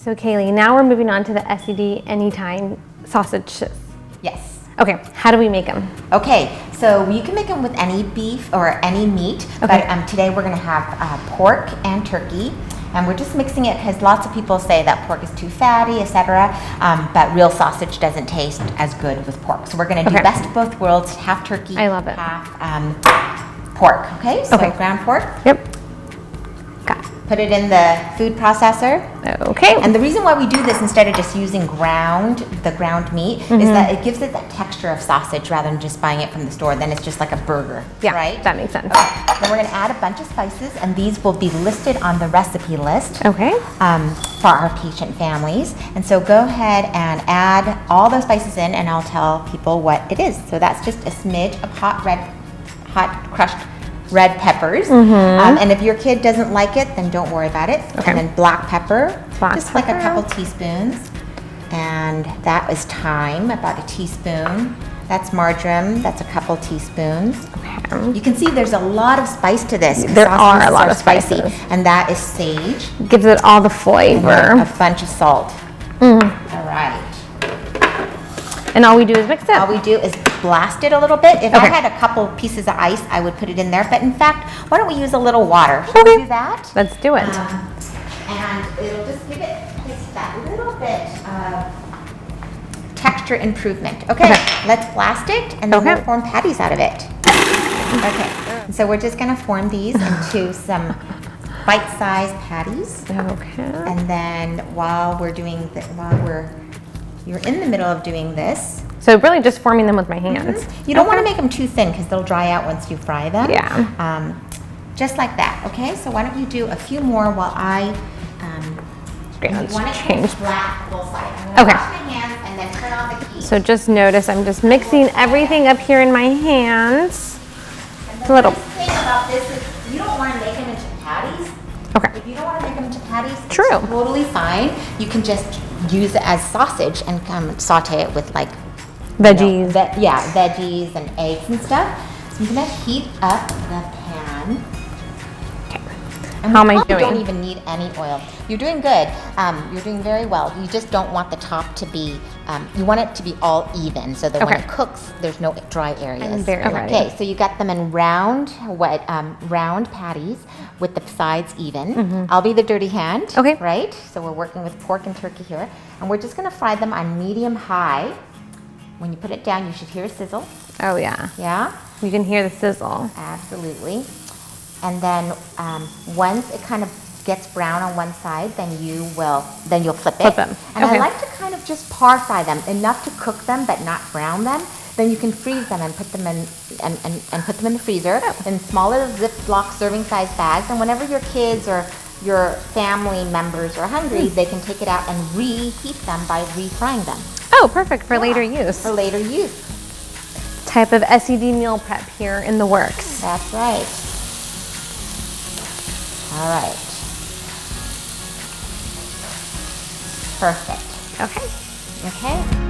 So Kaylee, now we're moving on to the SCD anytime sausages. Yes. Okay, how do we make them? Okay, so you can make them with any beef or any meat, Okay. but today we're going to have pork and turkey, and we're just mixing it because lots of people say that pork is too fatty, etc. But real sausage doesn't taste as good with pork. So we're going to do best of both worlds: half turkey, I love it. half pork. Okay, so ground pork. Yep. Got it. Put it in the food processor. Okay. And the reason why we do this instead of just using the ground meat is that it gives it that texture of sausage rather than just buying it from the store. Then it's just like a burger, Yeah, right? that makes sense. Okay. Then we're going to add a bunch of spices, and these will be listed on the recipe list Okay. for our patient families. And so go ahead and add all those spices in, and I'll tell people what it is. So that's just a smidge of hot crushed red peppers. And if your kid doesn't like it, then don't worry about it. Okay. And then black pepper, just like a pepper. couple teaspoons. And that is thyme, about a teaspoon. That's marjoram, that's a couple teaspoons. Okay. You can see there's a lot of spice to this. There are a lot of spicy. spices. And that is sage. Gives it all the And flavor. then a bunch of salt. All right. And all we do is mix it. All we do is blast it a little bit. If I Okay. had a couple pieces of ice, I would put it in there. But in fact, why don't we use a little water? Shall we do that? Let's do it. And it'll just give it just that little bit of texture improvement. Okay, let's blast it, and then we'll form patties out of it. Okay, and so we're just gonna form these into some bite-sized patties. Okay. And then while you're in the middle of doing this, So really just forming them with my hands. you don't want to make them too thin because they'll dry out once you fry them. Yeah. Just like that. Okay. So why don't you do a few more while I Great, you let's want it change. flat both sides. I'm gonna Okay. wash my hands and then turn on the heat. So just notice I'm just mixing everything up here in my hands. And a the little- nice thing about this is you don't want to make them into patties. Okay. If you don't want to make them into patties, True. it's totally fine. You can just use it as sausage and saute it with like Veggies. veggies and eggs and stuff. So I'm gonna heat up the pan. And How am I we probably doing? don't even need any oil. You're doing good. You're doing very well. You just don't want the top to be, you want it to be all even so that when it cooks, there's no dry areas. I'm very ready. Okay, so you got them in round patties with the sides even. I'll be the dirty hand, Okay. right? So we're working with pork and turkey here. And we're just gonna fry them on medium-high. When you put it down, you should hear a sizzle. Oh yeah. Yeah? You can hear the sizzle. Absolutely. And then once it kind of gets brown on one side, then you'll flip it. Flip them. And I Okay. like to kind of just par fry them, enough to cook them but not brown them. Then you can freeze them and put them in and put them in the freezer in smaller Ziploc serving size bags. And whenever your kids or your family members are hungry, they can take it out and reheat them by refrying them. Oh, perfect for later use. For later use. Type of SCD meal prep here in the works. That's right. All right. Perfect. Okay. Okay.